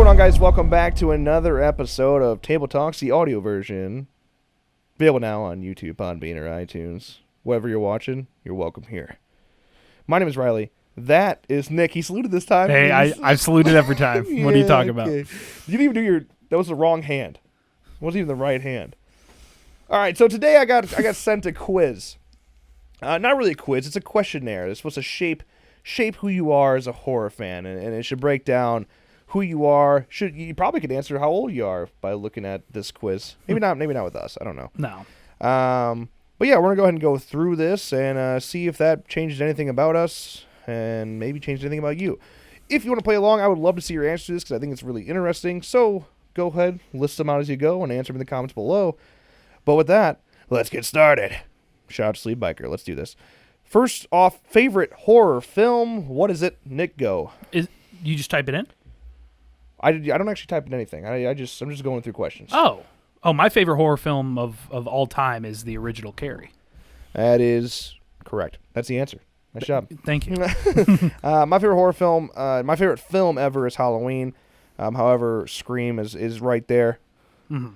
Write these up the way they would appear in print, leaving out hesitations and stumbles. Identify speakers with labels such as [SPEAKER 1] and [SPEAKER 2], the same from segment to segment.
[SPEAKER 1] going on, guys? Welcome back to another episode of Table Talks, the audio version. Available now on YouTube, Podbean, or iTunes. Wherever you're watching, you're welcome here. My name is Riley. That is Nick. He saluted this time.
[SPEAKER 2] Hey, I've saluted every time.
[SPEAKER 1] Yeah,
[SPEAKER 2] what are you talking about?
[SPEAKER 1] You didn't even do your... That was the wrong hand. It wasn't even the right hand. All right, so today I got sent a quiz. Not really a quiz. It's a questionnaire. It's supposed to shape who you are as a horror fan, and it should break down who you are. You probably could answer how old you are by looking at this quiz. Maybe not with us. I don't know.
[SPEAKER 2] No.
[SPEAKER 1] But yeah, we're gonna go ahead and go through this and see if that changes anything about us and maybe changes anything about you. If you want to play along, I would love to see your answer to this because I think it's really interesting. So go ahead, list them out as you go, and answer them in the comments below. But with that, let's get started. Shout out to Sleep Biker. Let's do this. First off, favorite horror film. What is it? Nick, go.
[SPEAKER 2] You just type it in?
[SPEAKER 1] I don't actually type in anything. I'm just going through questions.
[SPEAKER 2] Oh, my favorite horror film of all time is the original Carrie.
[SPEAKER 1] That is correct. That's the answer. Nice job.
[SPEAKER 2] Thank you.
[SPEAKER 1] My favorite horror film, my favorite film ever is Halloween. However, Scream is right there.
[SPEAKER 2] Mm-hmm.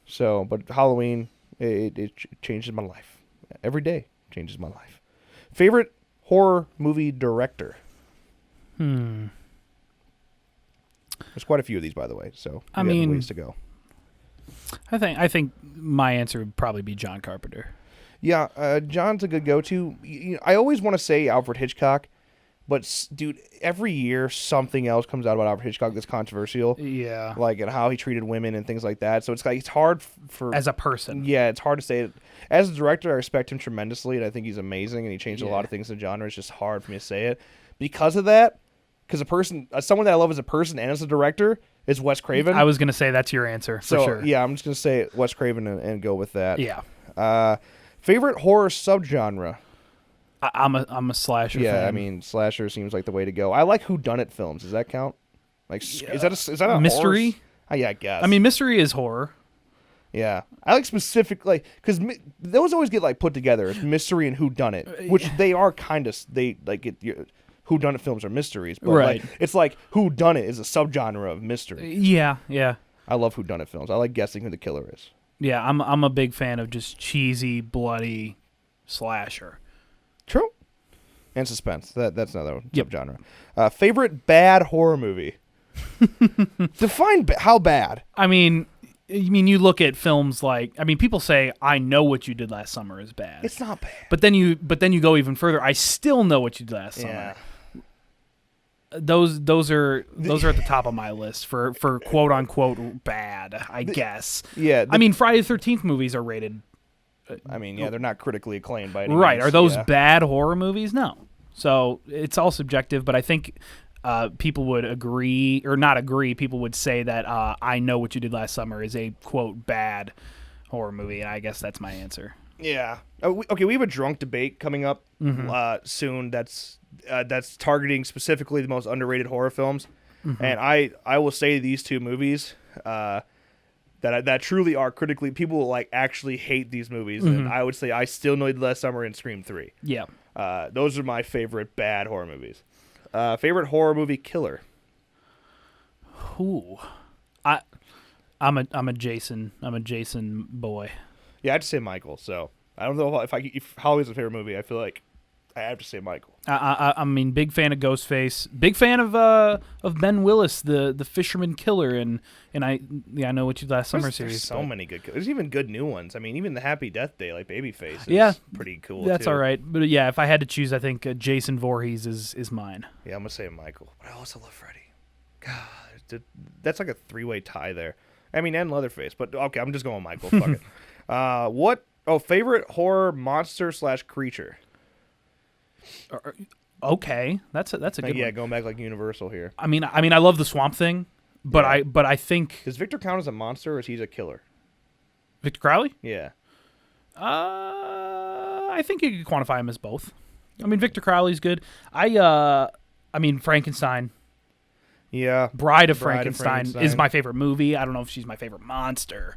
[SPEAKER 1] So, but Halloween, it changes my life. Every day changes my life. Favorite horror movie director? There's quite a few of these, by the way. So
[SPEAKER 2] I
[SPEAKER 1] we have
[SPEAKER 2] mean,
[SPEAKER 1] ways to go.
[SPEAKER 2] I think my answer would probably be John Carpenter.
[SPEAKER 1] Yeah, John's a good go-to. I always want to say Alfred Hitchcock, but dude, every year something else comes out about Alfred Hitchcock that's controversial.
[SPEAKER 2] Yeah,
[SPEAKER 1] like and how he treated women and things like that. So it's hard for
[SPEAKER 2] as a person.
[SPEAKER 1] Yeah, it's hard to say. As a director, I respect him tremendously, and I think he's amazing, and he changed a lot of things in the genre. It's just hard for me to say it because of that. Because someone that I love as a person and as a director is Wes Craven.
[SPEAKER 2] I was gonna say that's your answer for sure.
[SPEAKER 1] Yeah, I'm just gonna say Wes Craven and go with that.
[SPEAKER 2] Yeah.
[SPEAKER 1] Favorite horror subgenre?
[SPEAKER 2] I'm a slasher.
[SPEAKER 1] Yeah,
[SPEAKER 2] fan.
[SPEAKER 1] I mean slasher seems like the way to go. I like whodunit films. Does that count? Like, is that a
[SPEAKER 2] mystery?
[SPEAKER 1] Yeah, I guess.
[SPEAKER 2] I mean, mystery is horror.
[SPEAKER 1] Yeah, I like specifically because those always get like put together as mystery and whodunit, which they are kind of whodunit films are mysteries, but
[SPEAKER 2] right.
[SPEAKER 1] Like, it's like whodunit is a subgenre of mystery.
[SPEAKER 2] Yeah.
[SPEAKER 1] I love whodunit films. I like guessing who the killer is.
[SPEAKER 2] Yeah, I'm a big fan of just cheesy, bloody slasher.
[SPEAKER 1] True. And suspense. That's another subgenre. Favorite bad horror movie? Define how bad.
[SPEAKER 2] I mean, you look at films like, people say I Know What You Did Last Summer is bad.
[SPEAKER 1] It's not bad.
[SPEAKER 2] But then you go even further. I Still Know What You Did Last Summer. Those are at the top of my list for quote unquote bad, I guess.
[SPEAKER 1] Yeah.
[SPEAKER 2] Friday the 13th movies are rated.
[SPEAKER 1] They're not critically acclaimed by any
[SPEAKER 2] right.
[SPEAKER 1] means.
[SPEAKER 2] Are those bad horror movies? No. So it's all subjective, but I think people would agree or not agree. People would say that I Know What You Did Last Summer is a quote bad horror movie, and I guess that's my answer. Yeah.
[SPEAKER 1] We have a drunk debate coming up soon. That's targeting specifically the most underrated horror films, and I will say these two movies that truly are critically, people will like actually hate these movies, and I would say I Still Know You Did Last Summer and Scream 3.
[SPEAKER 2] Yeah.
[SPEAKER 1] Those are my favorite bad horror movies. Favorite horror movie killer?
[SPEAKER 2] Ooh, I'm a Jason boy.
[SPEAKER 1] Yeah, I'd say Michael. So I don't know if Halloween's a favorite movie. I feel like I have to say Michael.
[SPEAKER 2] Big fan of Ghostface. Big fan of Ben Willis, the fisherman killer, and I Know What You Did Last Summer series.
[SPEAKER 1] So many good. There's even good new ones. I mean, even the Happy Death Day, like Babyface, is pretty cool.
[SPEAKER 2] That's
[SPEAKER 1] too.
[SPEAKER 2] all right. But yeah, if I had to choose, I think Jason Voorhees is mine.
[SPEAKER 1] Yeah, I'm gonna say Michael, but I also love Freddy. God, that's like a three-way tie there. I mean, and Leatherface, but okay, I'm just going Michael. Fuck it. Favorite horror monster / creature?
[SPEAKER 2] Okay, that's a good one.
[SPEAKER 1] Yeah, going back like Universal here.
[SPEAKER 2] I mean, I love the Swamp Thing, but I think
[SPEAKER 1] does Victor count as a monster or is he a killer?
[SPEAKER 2] Victor Crowley?
[SPEAKER 1] Yeah.
[SPEAKER 2] I think you could quantify him as both. I mean, Victor Crowley's good. Frankenstein.
[SPEAKER 1] Yeah.
[SPEAKER 2] Bride of Frankenstein is my favorite movie. I don't know if she's my favorite monster.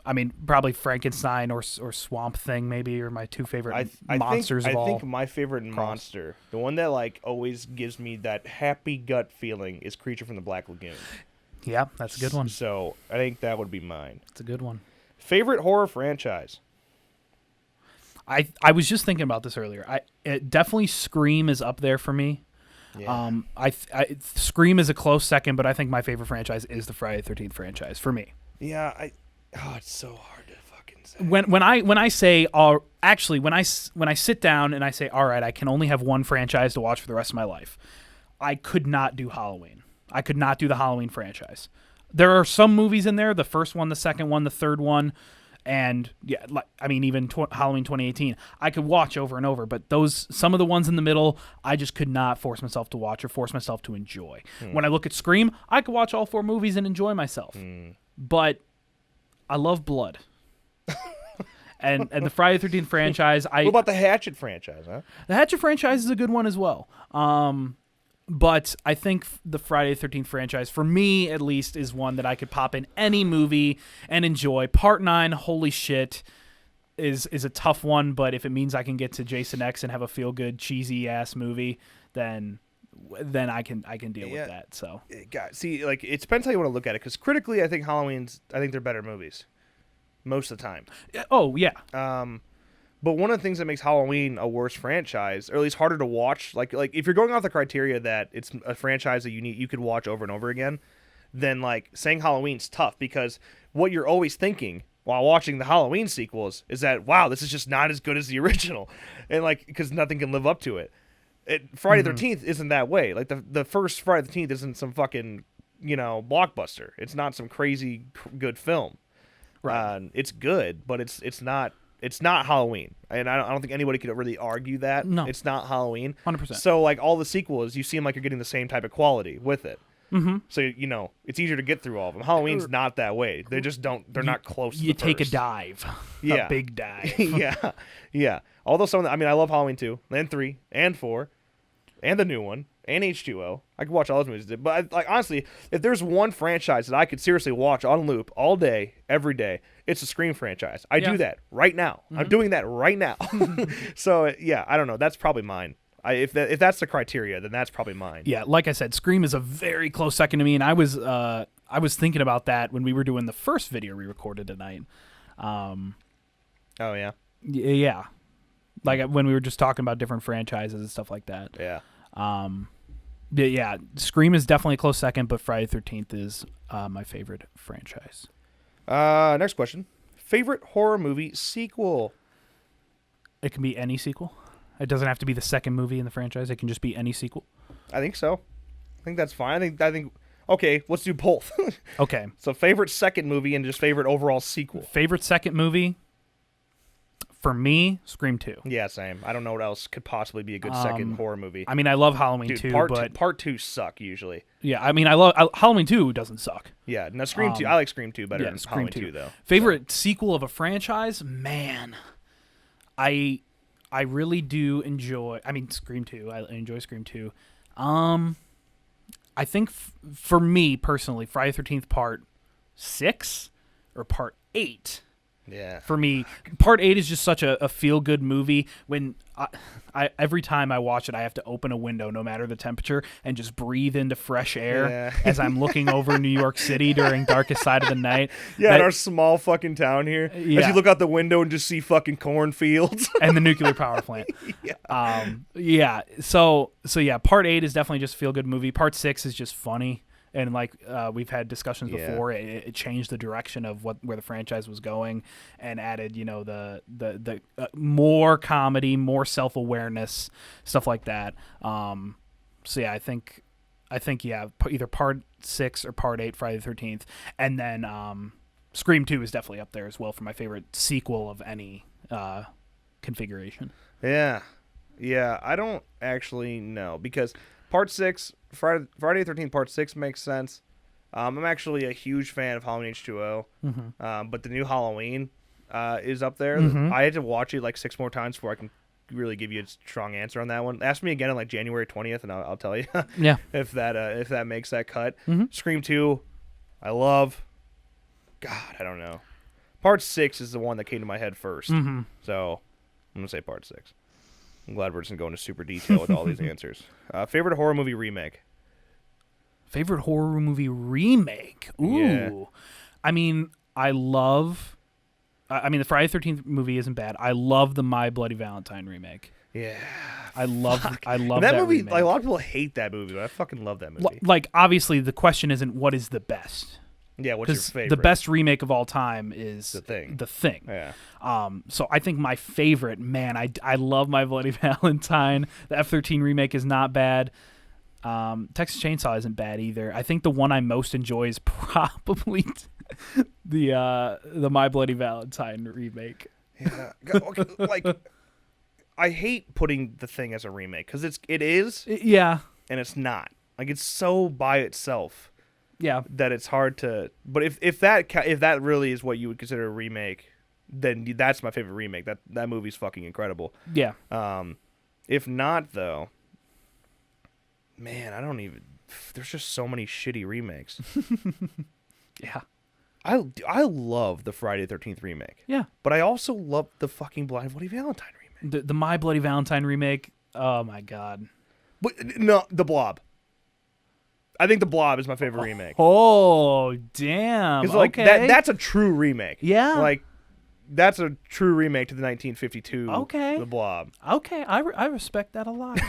[SPEAKER 2] I mean, probably Frankenstein or Swamp Thing maybe are my two favorite monsters of all.
[SPEAKER 1] I think my favorite monster, the one that like always gives me that happy gut feeling, is Creature from the Black Lagoon.
[SPEAKER 2] Yeah, that's a good one.
[SPEAKER 1] So I think that would be mine.
[SPEAKER 2] It's a good one.
[SPEAKER 1] Favorite horror franchise?
[SPEAKER 2] I was just thinking about this earlier. Definitely Scream is up there for me.
[SPEAKER 1] Yeah.
[SPEAKER 2] Scream is a close second, but I think my favorite franchise is the Friday the 13th franchise for me.
[SPEAKER 1] Yeah, it's so hard to fucking say.
[SPEAKER 2] When I say actually when I sit down and I say, all right, I can only have one franchise to watch for the rest of my life, I could not do Halloween. I could not do the Halloween franchise. There are some movies in there, the first one, the second one, the third one, and yeah, even Halloween 2018, I could watch over and over. But some of the ones in the middle, I just could not force myself to watch or force myself to enjoy. When I look at Scream, I could watch all 4 movies and enjoy myself. But I love blood. and the Friday the 13th franchise.
[SPEAKER 1] What about the Hatchet franchise, huh?
[SPEAKER 2] The Hatchet franchise is a good one as well. But I think the Friday the 13th franchise, for me at least, is one that I could pop in any movie and enjoy. Part 9, holy shit, is a tough one, but if it means I can get to Jason X and have a feel-good, cheesy-ass movie, then I can deal with that. So,
[SPEAKER 1] see, like, it depends how you want to look at it, because critically, I think they're better movies most of the time.
[SPEAKER 2] Oh, yeah.
[SPEAKER 1] But one of the things that makes Halloween a worse franchise, or at least harder to watch, like if you're going off the criteria that it's a franchise that you could watch over and over again, then like saying Halloween's tough, because what you're always thinking while watching the Halloween sequels is that, wow, this is just not as good as the original, and like because nothing can live up to it. Friday the 13th isn't that way. Like the first Friday the 13th isn't some fucking blockbuster. It's not some crazy good film.
[SPEAKER 2] Right.
[SPEAKER 1] It's good, but it's not. It's not Halloween, and I don't think anybody could really argue that.
[SPEAKER 2] No.
[SPEAKER 1] It's not Halloween.
[SPEAKER 2] 100%.
[SPEAKER 1] So, like, all the sequels, you seem like you're getting the same type of quality with it.
[SPEAKER 2] Mm-hmm.
[SPEAKER 1] So, it's easier to get through all of them. Halloween's not that way. They just don't, they're not close to the
[SPEAKER 2] You take
[SPEAKER 1] first.
[SPEAKER 2] a dive.
[SPEAKER 1] Yeah.
[SPEAKER 2] A big dive.
[SPEAKER 1] Yeah. Although some of I love Halloween 2, and 3, and 4, and the new one, and H2O. I could watch all those movies. But, honestly, if there's one franchise that I could seriously watch on loop all day, every day, it's a Scream franchise. I do that right now. I'm doing that right now. So, yeah, I don't know. That's probably mine. If that's the criteria, then that's probably mine.
[SPEAKER 2] Yeah, like I said, Scream is a very close second to me, and I was thinking about that when we were doing the first video we recorded tonight.
[SPEAKER 1] Oh, yeah?
[SPEAKER 2] Yeah. Like when we were just talking about different franchises and stuff like that.
[SPEAKER 1] Yeah.
[SPEAKER 2] Yeah, Scream is definitely a close second, but Friday the 13th is my favorite franchise.
[SPEAKER 1] Next question. Favorite horror movie sequel?
[SPEAKER 2] It can be any sequel. It doesn't have to be the second movie in the franchise. It can just be any sequel.
[SPEAKER 1] I think so. I think that's fine. I think. Okay, let's do both.
[SPEAKER 2] Okay.
[SPEAKER 1] So favorite second movie and just favorite overall sequel.
[SPEAKER 2] Favorite second movie? For me, Scream 2.
[SPEAKER 1] Yeah, same. I don't know what else could possibly be a good second horror movie.
[SPEAKER 2] I mean, I love Halloween
[SPEAKER 1] Dude,
[SPEAKER 2] 2,
[SPEAKER 1] part
[SPEAKER 2] but
[SPEAKER 1] 2 suck usually.
[SPEAKER 2] yeah, I mean, Halloween 2 doesn't suck.
[SPEAKER 1] Yeah, no, Scream 2. I like Scream 2 better than
[SPEAKER 2] Scream
[SPEAKER 1] Halloween 2 though.
[SPEAKER 2] Favorite sequel of a franchise? Man, I really do enjoy. I mean, Scream 2. I enjoy Scream 2. I think for me personally, Friday the 13th Part 6 or Part 8.
[SPEAKER 1] Yeah.
[SPEAKER 2] For me, Part 8 is just such a feel-good movie. When I every time I watch it, I have to open a window, no matter the temperature, and just breathe into fresh air as I'm looking over New York City during darkest side of the night.
[SPEAKER 1] Yeah, in our small fucking town here.
[SPEAKER 2] Yeah.
[SPEAKER 1] As you look out the window and just see fucking cornfields.
[SPEAKER 2] And the nuclear power plant.
[SPEAKER 1] Yeah.
[SPEAKER 2] So yeah, Part 8 is definitely just a feel-good movie. Part 6 is just funny. And like we've had discussions before, it changed the direction of where the franchise was going, and added the more comedy, more self-awareness, stuff like that. So yeah, I think either Part 6 or Part 8, Friday the 13th, and then Scream 2 is definitely up there as well for my favorite sequel of any configuration.
[SPEAKER 1] Yeah. I don't actually know, because Part 6, Friday the 13th Part 6 makes sense. I'm actually a huge fan of Halloween H2O, but the new Halloween is up there. I had to watch it like 6 more times before I can really give you a strong answer on that one. Ask me again on like January 20th, and I'll tell you if that makes that cut. Scream 2, I love. God, I don't know. Part 6 is the one that came to my head first, so I'm going to say Part 6. I'm glad we're just going to go into super detail with all these answers. Favorite horror movie remake?
[SPEAKER 2] Favorite horror movie remake? Ooh.
[SPEAKER 1] Yeah.
[SPEAKER 2] I mean, the Friday the 13th movie isn't bad. I love the My Bloody Valentine remake.
[SPEAKER 1] Yeah.
[SPEAKER 2] I love
[SPEAKER 1] And
[SPEAKER 2] that
[SPEAKER 1] movie.
[SPEAKER 2] remake.
[SPEAKER 1] Like, a lot of people hate that movie, but I fucking love that movie.
[SPEAKER 2] Like, obviously, the question isn't what is the best.
[SPEAKER 1] Yeah, what's your
[SPEAKER 2] Because
[SPEAKER 1] favorite?
[SPEAKER 2] the best remake of all time is
[SPEAKER 1] The Thing.
[SPEAKER 2] The Thing.
[SPEAKER 1] Yeah.
[SPEAKER 2] So I think my favorite, man, I love My Bloody Valentine. The F-13 remake is not bad. Texas Chainsaw isn't bad either. I think the one I most enjoy is probably the My Bloody Valentine remake.
[SPEAKER 1] Yeah. Like, I hate putting The Thing as a remake because it is,
[SPEAKER 2] Yeah.
[SPEAKER 1] and it's not. Like, it's so by itself
[SPEAKER 2] Yeah.
[SPEAKER 1] that it's hard to. But if that really is what you would consider a remake, then that's my favorite remake. That movie's fucking incredible.
[SPEAKER 2] Yeah.
[SPEAKER 1] If not, though, man, I don't even. There's just so many shitty remakes.
[SPEAKER 2] Yeah.
[SPEAKER 1] I love the Friday the 13th remake.
[SPEAKER 2] Yeah.
[SPEAKER 1] But I also love the fucking Blind Bloody Valentine remake.
[SPEAKER 2] The My Bloody Valentine remake. Oh my god.
[SPEAKER 1] But no, The Blob. I think The Blob is my favorite remake.
[SPEAKER 2] Oh damn.
[SPEAKER 1] Because like
[SPEAKER 2] Okay.
[SPEAKER 1] that's a true remake.
[SPEAKER 2] Yeah.
[SPEAKER 1] Like that's a true remake to the 1952.
[SPEAKER 2] Okay.
[SPEAKER 1] The Blob.
[SPEAKER 2] Okay, I respect that a lot.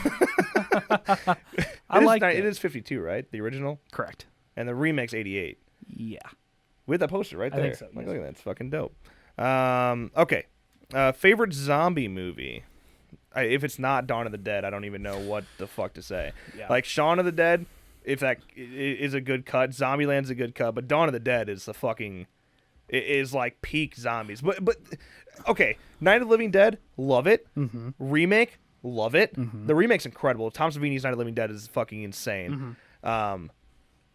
[SPEAKER 1] It is 52, right? The original,
[SPEAKER 2] Correct.
[SPEAKER 1] and the remake's 88.
[SPEAKER 2] Yeah.
[SPEAKER 1] We had that poster right
[SPEAKER 2] I
[SPEAKER 1] there.
[SPEAKER 2] think so,
[SPEAKER 1] Like,
[SPEAKER 2] yes.
[SPEAKER 1] look at that. It's fucking dope. Okay. Favorite zombie movie? If it's not Dawn of the Dead, I don't even know what the fuck to say.
[SPEAKER 2] Yeah.
[SPEAKER 1] Like Shaun of the Dead, if that is a good cut, Zombieland's a good cut, but Dawn of the Dead is the fucking is like peak zombies. But okay, Night of the Living Dead, love it.
[SPEAKER 2] Mm-hmm.
[SPEAKER 1] Remake, love it.
[SPEAKER 2] Mhm.
[SPEAKER 1] The remake's incredible. Tom Savini's Night of the Living Dead is fucking insane.
[SPEAKER 2] Mm-hmm.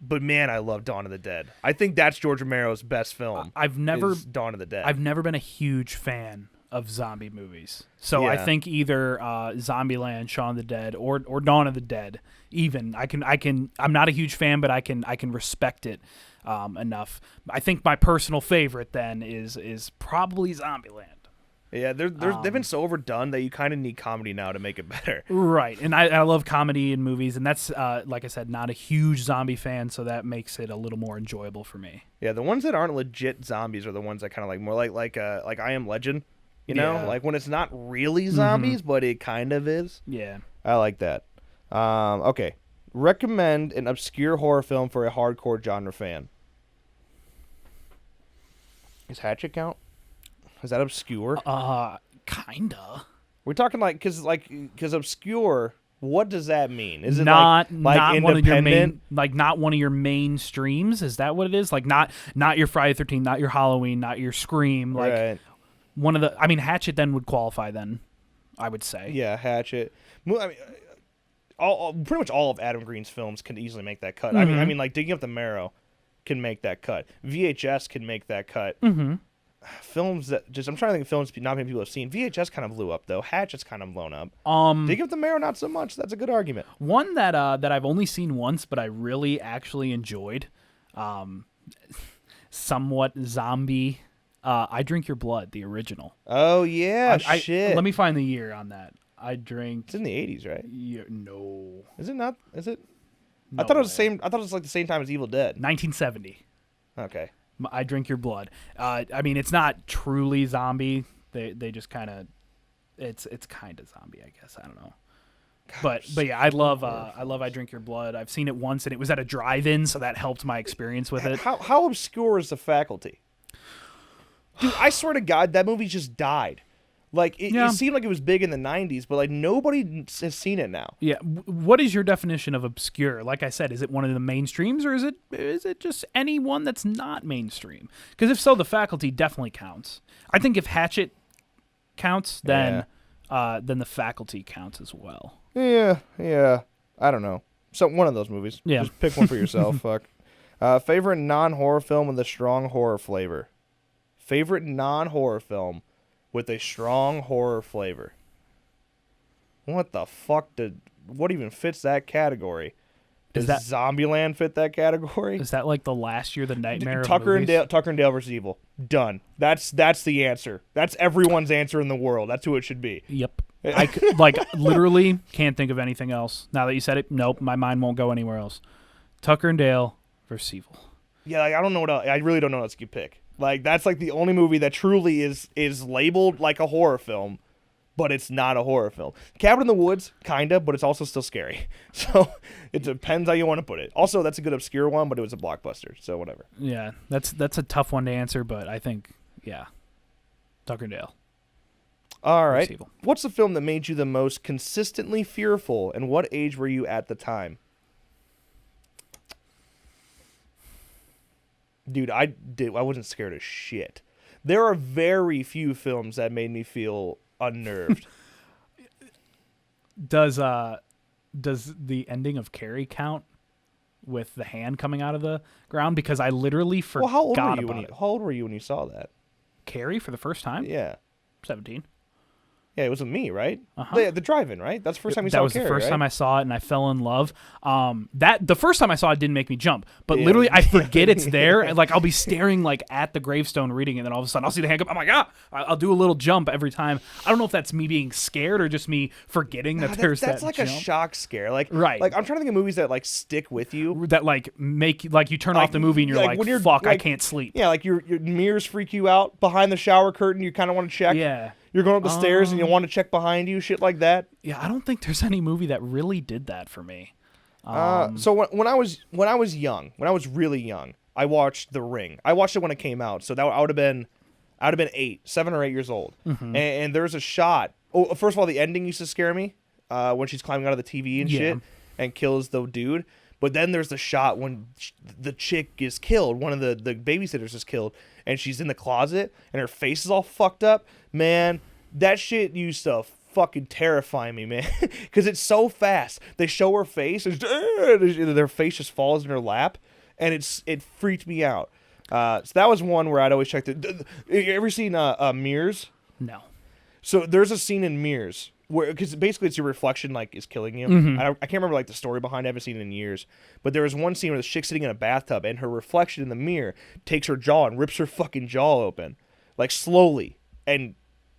[SPEAKER 1] But man, I love Dawn of the Dead. I think that's George Romero's best film.
[SPEAKER 2] I've never
[SPEAKER 1] is Dawn of the Dead.
[SPEAKER 2] I've never been a huge fan of zombie movies. So I
[SPEAKER 1] Yeah.
[SPEAKER 2] think either Zombieland, Shaun of the Dead, or Dawn of the Dead. Even I'm not a huge fan, but I can respect it enough. I think my personal favorite then is probably Zombieland.
[SPEAKER 1] Yeah, they've been so overdone that you kind of need comedy now to make it better.
[SPEAKER 2] Right, and I love comedy in movies, and that's like I said, not a huge zombie fan, so that makes it a little more enjoyable for me.
[SPEAKER 1] Yeah, the ones that aren't legit zombies are the ones I kind of like more like I Am Legend. You know,
[SPEAKER 2] Yeah.
[SPEAKER 1] like when it's not really zombies, but it kind of is.
[SPEAKER 2] Yeah.
[SPEAKER 1] I like that. Okay, recommend an obscure horror film for a hardcore genre fan. Is Hatchet count? Is that obscure?
[SPEAKER 2] Kinda.
[SPEAKER 1] We're talking because obscure. What does that mean? Is it
[SPEAKER 2] not
[SPEAKER 1] like
[SPEAKER 2] one of your
[SPEAKER 1] independent?
[SPEAKER 2] main, not one of your main streams? Is that what it is? Like not your Friday 13th, not your Halloween, not your Scream. Like
[SPEAKER 1] Right.
[SPEAKER 2] one of the. I mean, Hatchet then would qualify. Then I would say.
[SPEAKER 1] Yeah, Hatchet. I mean, pretty much all of Adam Green's films can easily make that cut.
[SPEAKER 2] Mm-hmm.
[SPEAKER 1] I mean, like Digging Up the Marrow can make that cut. VHS can make that cut.
[SPEAKER 2] Mm-hmm.
[SPEAKER 1] Films that I'm trying to think of films not many people have seen. VHS kind of blew up though. Hatchet's kind of blown up. Digging Up the Marrow not so much. That's a good argument.
[SPEAKER 2] One that I've only seen once, but I really actually enjoyed. Somewhat zombie. I Drink Your Blood, the original.
[SPEAKER 1] Oh yeah,
[SPEAKER 2] I-
[SPEAKER 1] shit.
[SPEAKER 2] Let me find the year on that. I drink.
[SPEAKER 1] It's in the 80s, right?
[SPEAKER 2] No.
[SPEAKER 1] Is it not? Is it?
[SPEAKER 2] No
[SPEAKER 1] I thought it was the
[SPEAKER 2] way.
[SPEAKER 1] same. I thought it was like the same time as Evil Dead.
[SPEAKER 2] 1970.
[SPEAKER 1] Okay.
[SPEAKER 2] I Drink Your Blood. I mean, it's not truly zombie. They just kind of, it's kind of zombie, I guess. I don't know. But yeah, I love I Drink Your Blood. I've seen it once, and it was at a drive-in, so that helped my experience with it.
[SPEAKER 1] How obscure is The Faculty? Dude, I swear to God, that movie just died. Like it seemed like it was big in the 90s, but like nobody has seen it now.
[SPEAKER 2] Yeah. What is your definition of obscure? Like I said, is it one of the mainstreams, or is it just anyone that's not mainstream? Because if so, The Faculty definitely counts. I think if Hatchet counts, then The Faculty counts as well.
[SPEAKER 1] Yeah. I don't know. So one of those movies.
[SPEAKER 2] Yeah.
[SPEAKER 1] Just pick one for yourself. Fuck. Favorite non-horror film with a strong horror flavor. Favorite non-horror film with a strong horror flavor. What the fuck what even fits that category? Does Zombieland fit that category?
[SPEAKER 2] Is that like the last year the nightmare of
[SPEAKER 1] Tucker and
[SPEAKER 2] movies?
[SPEAKER 1] Dale versus Evil. Done. That's the answer. That's everyone's answer in the world. That's who it should be.
[SPEAKER 2] Yep. I literally can't think of anything else. Now that you said it, nope, my mind won't go anywhere else. Tucker and Dale versus Evil.
[SPEAKER 1] Yeah, like, I don't know what else. I really don't know what else you could pick. Like, that's like the only movie that truly is labeled like a horror film, but it's not a horror film. Cabin in the Woods, kinda, but it's also still scary. So it depends how you want to put it. Also, that's a good obscure one, but it was a blockbuster, so whatever.
[SPEAKER 2] Yeah, that's a tough one to answer, but I think, yeah, Tucker and Dale.
[SPEAKER 1] All right. What's the film that made you the most consistently fearful, and what age were you at the time? Dude, I wasn't scared of shit. There are very few films that made me feel unnerved.
[SPEAKER 2] Does the ending of Carrie count with the hand coming out of the ground? Because I literally forgot
[SPEAKER 1] how old were you when you saw that?
[SPEAKER 2] Carrie for the first time?
[SPEAKER 1] Yeah.
[SPEAKER 2] 17.
[SPEAKER 1] Yeah, it was with me, right?
[SPEAKER 2] Uh-huh.
[SPEAKER 1] The drive-in, right? That's the first time you saw
[SPEAKER 2] That was
[SPEAKER 1] Carrie,
[SPEAKER 2] the first
[SPEAKER 1] right?
[SPEAKER 2] time I saw it, and I fell in love. The first time I saw it didn't make me jump, but literally I forget it's there, and like I'll be staring like at the gravestone reading it, and then all of a sudden I'll see the hand come. I'm like, I'll do a little jump every time. I don't know if that's me being scared or just me forgetting that there's
[SPEAKER 1] that's
[SPEAKER 2] that
[SPEAKER 1] like
[SPEAKER 2] jump.
[SPEAKER 1] a shock scare, like
[SPEAKER 2] right.
[SPEAKER 1] Like I'm trying to think of movies that like stick with you,
[SPEAKER 2] that like make like you turn off the movie and you're like, fuck, I can't sleep.
[SPEAKER 1] Yeah, like your mirrors freak you out behind the shower curtain. You kind of want to check.
[SPEAKER 2] Yeah.
[SPEAKER 1] You're going up the stairs and you want to check behind you, shit like that.
[SPEAKER 2] Yeah, I don't think there's any movie that really did that for me.
[SPEAKER 1] So when I was young, when I was really young, I watched The Ring. I watched it when it came out, so that I would have been 7 or 8 years old.
[SPEAKER 2] Mm-hmm.
[SPEAKER 1] And there's a shot. Oh, first of all, the ending used to scare me when she's climbing out of the TV and shit and kills the dude. But then there's the shot when the chick is killed. One of the babysitters is killed, and she's in the closet, and her face is all fucked up. Man, that shit used to fucking terrify me, man, because it's so fast. They show her face, and their face just falls in her lap, and it freaked me out. So that was one where I'd always check the. You ever seen Mirrors?
[SPEAKER 2] No.
[SPEAKER 1] So there's a scene in Mirrors where, because basically it's your reflection like is killing you.
[SPEAKER 2] Mm-hmm.
[SPEAKER 1] I can't remember like the story behind it. I haven't seen it in years. But there was one scene where the chick's sitting in a bathtub and her reflection in the mirror takes her jaw and rips her fucking jaw open, like slowly, and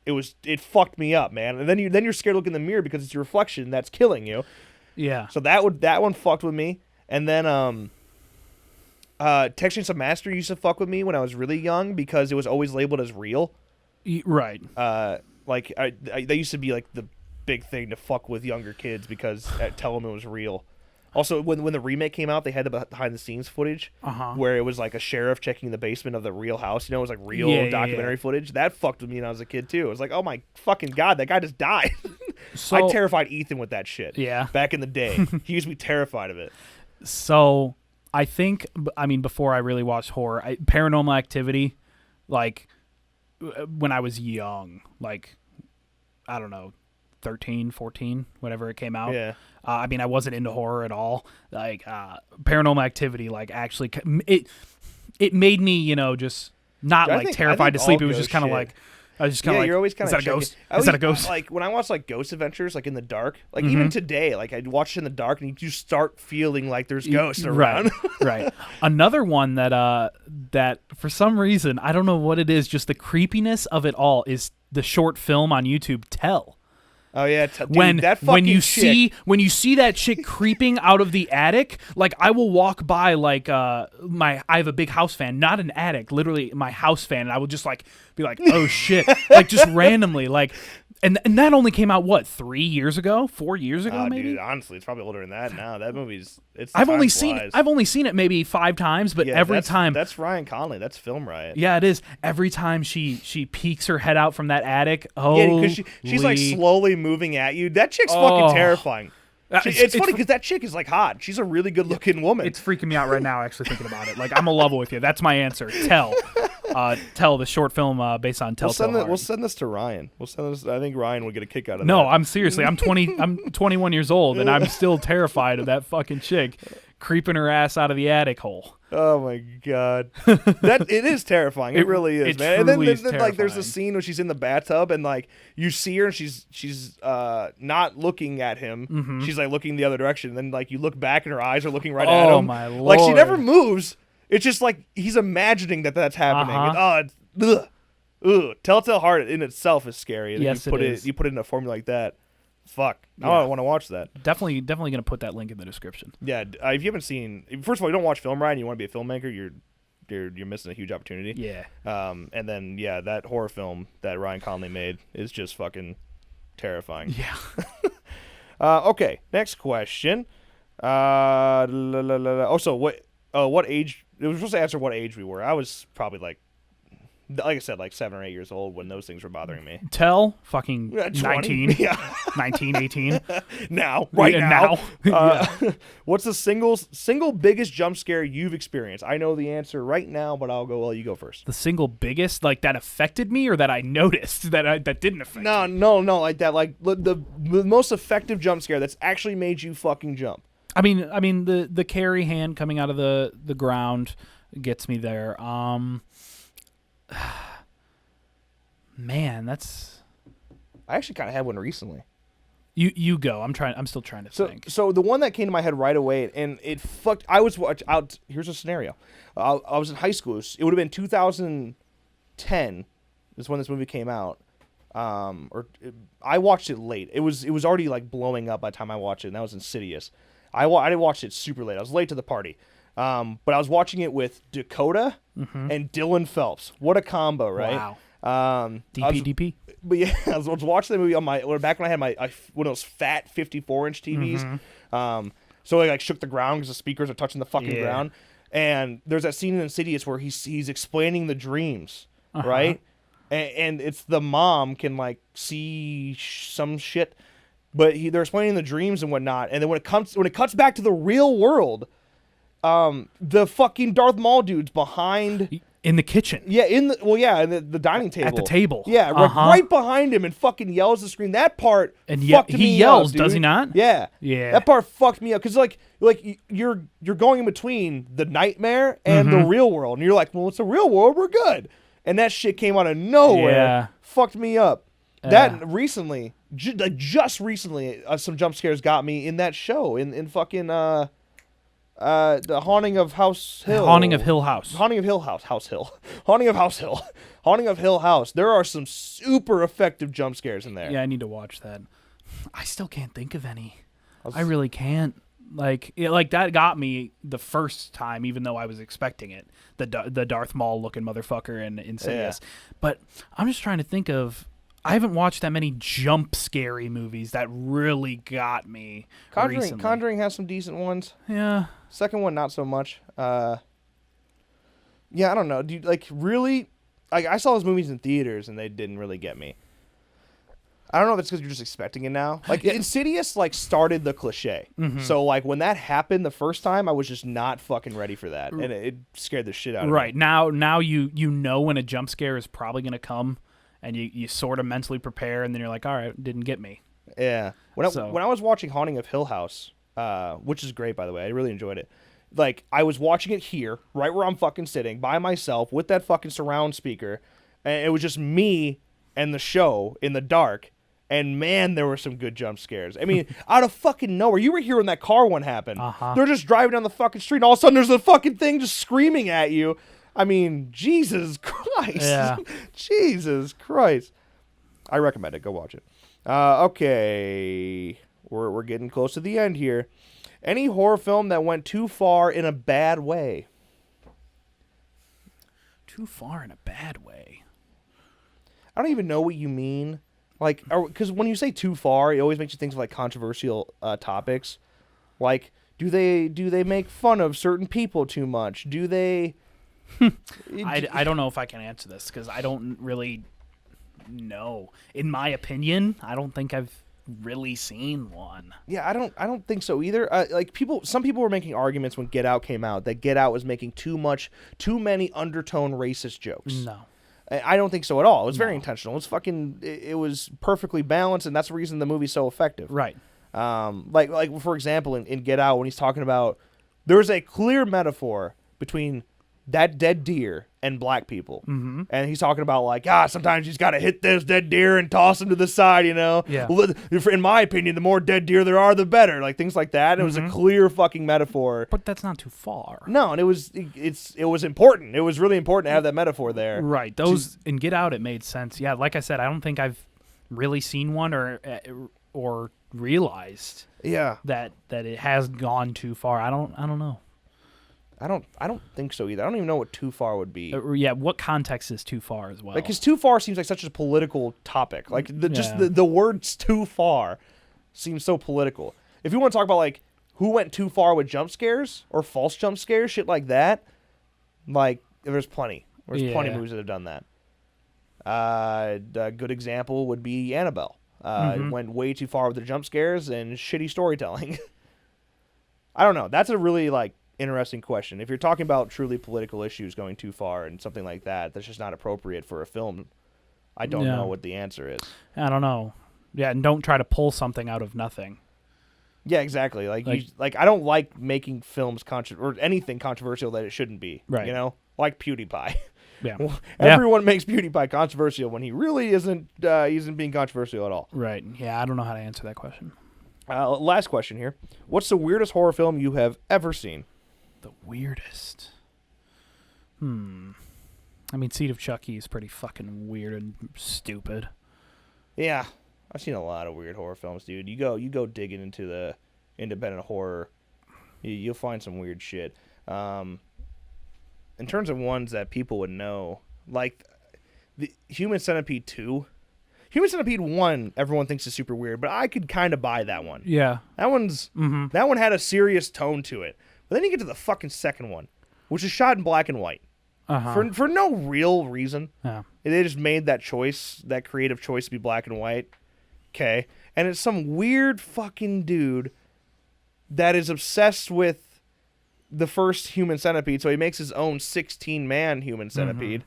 [SPEAKER 1] it fucked me up, man. And then you're scared to look in the mirror because it's your reflection that's killing you.
[SPEAKER 2] Yeah.
[SPEAKER 1] So that one fucked with me. And then Texas Master used to fuck with me when I was really young because it was always labeled as real.
[SPEAKER 2] Right.
[SPEAKER 1] Like that used to be like the big thing to fuck with younger kids because tell them it was real. Also, when the remake came out, they had the behind the scenes footage where it was like a sheriff checking the basement of the real house. You know, it was like real documentary footage. That fucked with me when I was a kid too. It was like, oh my fucking god, that guy just died.
[SPEAKER 2] So,
[SPEAKER 1] I terrified Ethan with that shit.
[SPEAKER 2] Yeah.
[SPEAKER 1] Back in the day, he used to be terrified of it.
[SPEAKER 2] So I think, I mean, before I really watched horror, Paranormal Activity, like when I was young, like I don't know, 13, 14, whenever it came out.
[SPEAKER 1] Yeah.
[SPEAKER 2] I mean, I wasn't into horror at all. Like Paranormal Activity, like actually, it made me, you know, just not like terrified to sleep. It was just kind of like, I was just kind of like,
[SPEAKER 1] you're always kind
[SPEAKER 2] is
[SPEAKER 1] of
[SPEAKER 2] that a ghost?
[SPEAKER 1] Is
[SPEAKER 2] that a ghost?
[SPEAKER 1] Like when I watch like Ghost Adventures, like in the dark, like even today, like I'd watch it in the dark and you start feeling like there's ghosts around.
[SPEAKER 2] Right. Another one that for some reason, I don't know what it is, just the creepiness of it all is the short film on YouTube, Tell.
[SPEAKER 1] Oh yeah, dude,
[SPEAKER 2] when
[SPEAKER 1] that fucking
[SPEAKER 2] you
[SPEAKER 1] chick.
[SPEAKER 2] see that chick creeping out of the attic, like I will walk by like I have a big house fan, not an attic, literally my house fan, and I will just like be like, oh shit, like just randomly like. And that only came out what 3 years ago, 4 years ago, maybe.
[SPEAKER 1] Dude, honestly, it's probably older than that now. That movie's
[SPEAKER 2] I've only seen it maybe 5 times, but every time
[SPEAKER 1] that's Ryan Conley. That's Film Riot.
[SPEAKER 2] Yeah, it is. Every time she peeks her head out from that attic,
[SPEAKER 1] because she's like slowly moving at you. That chick's fucking terrifying. It's funny because that chick is like hot. She's a really good looking woman.
[SPEAKER 2] It's freaking me out right now actually thinking about it. Like I'm a level with you. That's my answer. Tell. Tell, the short film based on Telltale Heart.
[SPEAKER 1] We'll send this to Ryan. We'll send this. I think Ryan will get a kick out of that.
[SPEAKER 2] No, I'm seriously. I'm 21 years old, and I'm still terrified of that fucking chick creeping her ass out of the attic hole.
[SPEAKER 1] Oh my god, it is terrifying. It really is, man. And then like there's a scene where she's in the bathtub and like you see her and she's not looking at him. Mm-hmm. She's like looking the other direction. And then like you look back and her eyes are looking right at him.
[SPEAKER 2] Oh my lord!
[SPEAKER 1] Like she never moves. It's just like he's imagining that's happening. And, it's Telltale Heart in itself is scary.
[SPEAKER 2] Yes,
[SPEAKER 1] you put it in a formula like that. fuck, now
[SPEAKER 2] Yeah.
[SPEAKER 1] I want to watch that.
[SPEAKER 2] Definitely gonna put that link in the description.
[SPEAKER 1] Yeah, if you haven't seen, first of all, you don't watch film, right? And you want to be a filmmaker, you're missing a huge opportunity.
[SPEAKER 2] Yeah.
[SPEAKER 1] And then that horror film that Ryan Conley made is just fucking terrifying.
[SPEAKER 2] Yeah.
[SPEAKER 1] Okay, next question. So what age? It was supposed to answer what age we were. I was probably like I said, like 7 or 8 years old when those things were bothering me.
[SPEAKER 2] Tell fucking
[SPEAKER 1] 20.
[SPEAKER 2] 19,
[SPEAKER 1] Yeah.
[SPEAKER 2] 19, 18.
[SPEAKER 1] Now, right
[SPEAKER 2] Yeah,
[SPEAKER 1] now.
[SPEAKER 2] Yeah.
[SPEAKER 1] What's the single biggest jump scare you've experienced? I know the answer right now, but I'll go. Well, you go first.
[SPEAKER 2] The single biggest, like that affected me, or that I noticed that didn't affect me?
[SPEAKER 1] No, like that. Like the most effective jump scare that's actually made you fucking jump.
[SPEAKER 2] I mean the Carrie hand coming out of the ground gets me there. Man, that's.
[SPEAKER 1] I actually kind of had one recently.
[SPEAKER 2] You go. I'm still trying to think.
[SPEAKER 1] So the one that came to my head right away, and it fucked. I was out. Here's a scenario. I was in high school. It would have been 2010. Is when this movie came out. I watched it late. It was already like blowing up by the time I watched it. And that was Insidious. I didn't watch it super late. I was late to the party. But I was watching it with Dakota and Dylan Phelps. What a combo, right?
[SPEAKER 2] Wow. DP.
[SPEAKER 1] But yeah, I was watching the movie on back when I had my one of those fat 54-inch TVs. So I like shook the ground because the speakers are touching the fucking ground. And there's that scene in Insidious where he's explaining the dreams, right? And it's the mom can like see some shit, but they're explaining the dreams and whatnot. And then when it cuts back to the real world, the fucking Darth Maul dude's behind
[SPEAKER 2] in the kitchen.
[SPEAKER 1] Yeah, in the dining table.
[SPEAKER 2] At the table.
[SPEAKER 1] Yeah, right behind him and fucking yells at the screen. That part
[SPEAKER 2] and
[SPEAKER 1] fucked me
[SPEAKER 2] he yells,
[SPEAKER 1] up, dude.
[SPEAKER 2] does he not?
[SPEAKER 1] Yeah.
[SPEAKER 2] Yeah.
[SPEAKER 1] That part fucked me up cuz like you're going in between the nightmare and the real world and you're like, "Well, it's the real world, we're good." And that shit came out of nowhere.
[SPEAKER 2] Yeah.
[SPEAKER 1] Fucked me up. That recently, just recently, some jump scares got me in that show in fucking the Haunting of House Hill.
[SPEAKER 2] Haunting of Hill House.
[SPEAKER 1] Haunting of Hill House. House Hill. Haunting of House Hill. Haunting of Hill House. There are some super effective jump scares in there.
[SPEAKER 2] Yeah, I need to watch that. I still can't think of any. I really can't. Like that got me the first time, even though I was expecting it. The Darth Maul looking motherfucker in Insidious. Yeah. But I'm just trying to think of. I haven't watched that many jump scary movies that really got me.
[SPEAKER 1] Conjuring has some decent ones.
[SPEAKER 2] Yeah.
[SPEAKER 1] Second one, not so much. Yeah, I don't know. Dude, like, really? Like, I saw those movies in theaters, and they didn't really get me. I don't know if it's because you're just expecting it now. Like, Insidious, like, started the cliche. So, like, when that happened the first time, I was just not fucking ready for that. And it scared the shit out of me.
[SPEAKER 2] Right. Now you know when a jump scare is probably going to come. And you sort of mentally prepare, and then you're like, all right, didn't get me.
[SPEAKER 1] Yeah. When I was watching Haunting of Hill House, which is great, by the way, I really enjoyed it. Like, I was watching it here, right where I'm fucking sitting, by myself, with that fucking surround speaker, and it was just me and the show in the dark, and man, there were some good jump scares. I mean, out of fucking nowhere. You were here when that car one happened. They're just driving down the fucking street, and all of a sudden there's a fucking thing just screaming at you. I mean, Jesus Christ.
[SPEAKER 2] Yeah.
[SPEAKER 1] Jesus Christ. I recommend it. Go watch it. Okay. We're getting close to the end here. Any horror film that went too far in a bad way?
[SPEAKER 2] Too far in a bad way?
[SPEAKER 1] I don't even know what you mean. Like, because when you say too far, it always makes you think of like controversial topics. Like, do they make fun of certain people too much? Do they...
[SPEAKER 2] I don't know if I can answer this because I don't really know. In my opinion, I don't think I've really seen one.
[SPEAKER 1] Yeah, I don't think so either. Like some people were making arguments when Get Out came out that Get Out was making too many undertone racist jokes.
[SPEAKER 2] No.
[SPEAKER 1] I don't think so at all. It was very intentional. It was perfectly balanced, and that's the reason the movie's so effective.
[SPEAKER 2] Right.
[SPEAKER 1] Like for example, in Get Out, when he's talking about, there's a clear metaphor between that dead deer and black people. And he's talking about like, sometimes you just got to hit this dead deer and toss him to the side, you know?
[SPEAKER 2] Yeah.
[SPEAKER 1] In my opinion, the more dead deer there are, the better. Like things like that. And it was a clear fucking metaphor.
[SPEAKER 2] But that's not too far.
[SPEAKER 1] No, and it was important. It was really important to have that metaphor there.
[SPEAKER 2] Right. In Get Out, it made sense. Yeah, like I said, I don't think I've really seen one or realized
[SPEAKER 1] Yeah.
[SPEAKER 2] that it has gone too far. I don't know.
[SPEAKER 1] I don't think so either. I don't even know what too far would be.
[SPEAKER 2] Yeah, what context is too far as well?
[SPEAKER 1] Like, because too far seems like such a political topic. Like, the words too far seems so political. If you want to talk about, like, who went too far with jump scares or false jump scares, shit like that, like, there's plenty. There's plenty of movies that have done that. A good example would be Annabelle. Went way too far with the jump scares and shitty storytelling. I don't know. That's a really, like, interesting question. If you're talking about truly political issues going too far and something like that, that's just not appropriate for a film. I don't know what the answer is.
[SPEAKER 2] I don't know. Yeah, and don't try to pull something out of nothing.
[SPEAKER 1] Yeah, exactly. Like I don't like making films or anything controversial that it shouldn't be.
[SPEAKER 2] Right.
[SPEAKER 1] You know, like PewDiePie.
[SPEAKER 2] Yeah.
[SPEAKER 1] Well, everyone makes PewDiePie controversial when he really isn't. He isn't being controversial at all.
[SPEAKER 2] Right. Yeah, I don't know how to answer that question.
[SPEAKER 1] Last question here. What's the weirdest horror film you have ever seen?
[SPEAKER 2] The weirdest. I mean, Seed of Chucky is pretty fucking weird and stupid.
[SPEAKER 1] Yeah, I've seen a lot of weird horror films, dude. You go digging into the independent horror, you'll find some weird shit. In terms of ones that people would know, like the Human Centipede 2. Human Centipede 1, everyone thinks is super weird, but I could kind of buy that one.
[SPEAKER 2] Yeah.
[SPEAKER 1] That one had a serious tone to it. But then you get to the fucking second one, which is shot in black and white. For no real reason.
[SPEAKER 2] Yeah.
[SPEAKER 1] They just made that choice, that creative choice to be black and white. Okay. And it's some weird fucking dude that is obsessed with the first Human Centipede, so he makes his own 16-man Human Centipede.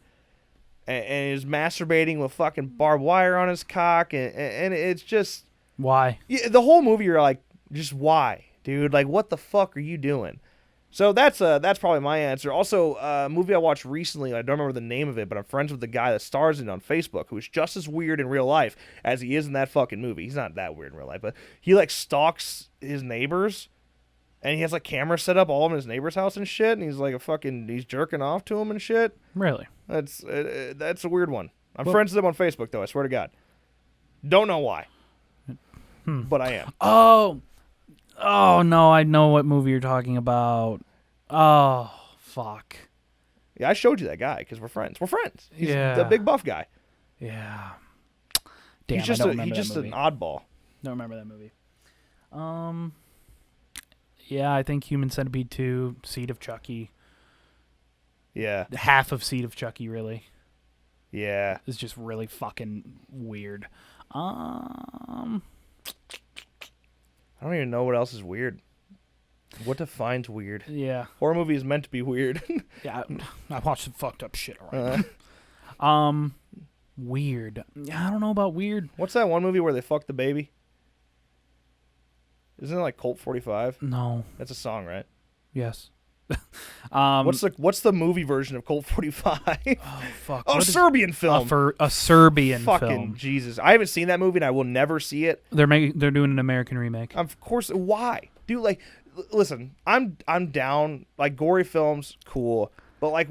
[SPEAKER 1] And is masturbating with fucking barbed wire on his cock, and it's just...
[SPEAKER 2] Why?
[SPEAKER 1] Yeah, the whole movie, you're like, just why, dude? Like, what the fuck are you doing? So that's probably my answer. Also, a movie I watched recently, I don't remember the name of it, but I'm friends with the guy that stars in it on Facebook, who's just as weird in real life as he is in that fucking movie. He's not that weird in real life, but he, like, stalks his neighbors, and he has, like, cameras set up all over his neighbor's house and shit, and he's, like, he's jerking off to him and shit.
[SPEAKER 2] Really?
[SPEAKER 1] That's a weird one. I'm friends with him on Facebook, though, I swear to God. Don't know why. But I am.
[SPEAKER 2] Oh, no, I know what movie you're talking about. Oh, fuck.
[SPEAKER 1] Yeah, I showed you that guy because we're friends. We're friends. He's
[SPEAKER 2] Yeah.
[SPEAKER 1] the big buff guy.
[SPEAKER 2] Yeah. Damn,
[SPEAKER 1] He's just
[SPEAKER 2] I don't remember
[SPEAKER 1] he's just
[SPEAKER 2] that
[SPEAKER 1] an
[SPEAKER 2] movie.
[SPEAKER 1] oddball.
[SPEAKER 2] Don't remember that movie. Yeah, I think Human Centipede 2, Seed of Chucky.
[SPEAKER 1] Yeah.
[SPEAKER 2] Half of Seed of Chucky, really.
[SPEAKER 1] Yeah.
[SPEAKER 2] It's just really fucking weird.
[SPEAKER 1] I don't even know what else is weird. What defines weird?
[SPEAKER 2] Yeah.
[SPEAKER 1] Horror movie is meant to be weird.
[SPEAKER 2] Yeah, I watched some fucked up shit, alright. Weird. I don't know about weird.
[SPEAKER 1] What's that one movie where they fuck the baby? Isn't it like Colt 45?
[SPEAKER 2] No.
[SPEAKER 1] That's a song, right?
[SPEAKER 2] Yes.
[SPEAKER 1] What's the movie version of Colt 45?
[SPEAKER 2] Oh, fuck.
[SPEAKER 1] Oh, Serbian film.
[SPEAKER 2] For a Serbian
[SPEAKER 1] Fucking
[SPEAKER 2] film.
[SPEAKER 1] Jesus. I haven't seen that movie and I will never see it.
[SPEAKER 2] They're doing an American remake.
[SPEAKER 1] Of course, why? Dude, like, listen, I'm down. Like, gory films, cool. But, like,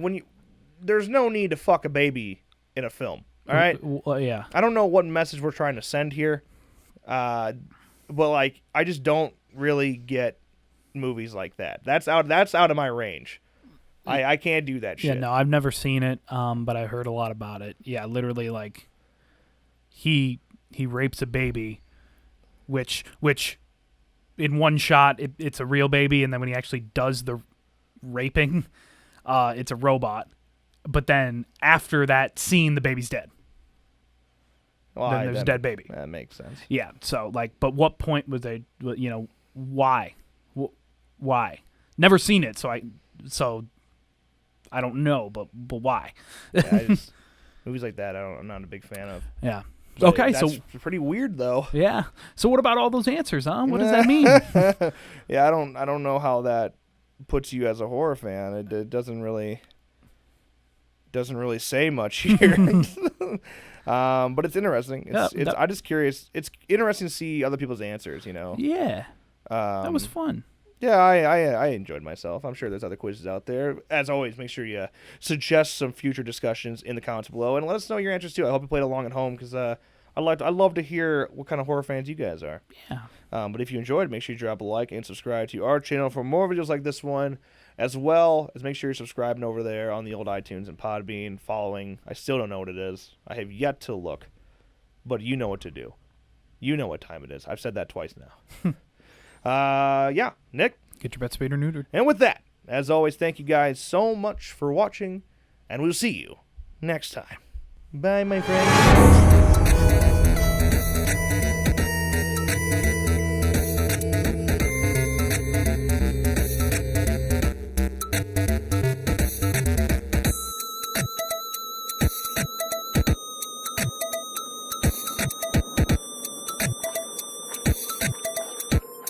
[SPEAKER 1] there's no need to fuck a baby in a film. All right?
[SPEAKER 2] Yeah.
[SPEAKER 1] I don't know what message we're trying to send here. But, like, I just don't really get movies like that. That's out of my range. I can't do that shit.
[SPEAKER 2] Yeah, no, I've never seen it, but I heard a lot about it. Yeah, literally, like, he rapes a baby, which in one shot it's a real baby, and then when he actually does the raping, it's a robot. But then after that scene, the baby's dead.
[SPEAKER 1] Well,
[SPEAKER 2] then there's a dead baby.
[SPEAKER 1] That makes sense.
[SPEAKER 2] Yeah, so, like, but what point was they, why? Why? Never seen it, so I don't know, but why?
[SPEAKER 1] Yeah, movies like that, I'm not a big fan of.
[SPEAKER 2] Yeah.
[SPEAKER 1] But
[SPEAKER 2] Okay,
[SPEAKER 1] that's
[SPEAKER 2] so
[SPEAKER 1] pretty weird though.
[SPEAKER 2] yeah. So what about all those answers, huh? What does that mean?
[SPEAKER 1] Yeah, I don't know how that puts you as a horror fan. It doesn't really say much here. But it's interesting. I'm just curious. It's interesting to see other people's answers.
[SPEAKER 2] Yeah. That was fun.
[SPEAKER 1] Yeah, I enjoyed myself. I'm sure there's other quizzes out there. As always, make sure you suggest some future discussions in the comments below and let us know your answers too. I hope you played along at home because I I'd love to hear what kind of horror fans you guys are.
[SPEAKER 2] Yeah.
[SPEAKER 1] But if you enjoyed, make sure you drop a like and subscribe to our channel for more videos like this one, as well as make sure you're subscribing over there on the old iTunes and Podbean, following. I still don't know what it is. I have yet to look, but you know what to do. You know what time it is. I've said that twice now. Yeah, Nick.
[SPEAKER 2] Get your bet spayed or neutered.
[SPEAKER 1] And with that, as always, thank you guys so much for watching, and we'll see you next time. Bye, my friends.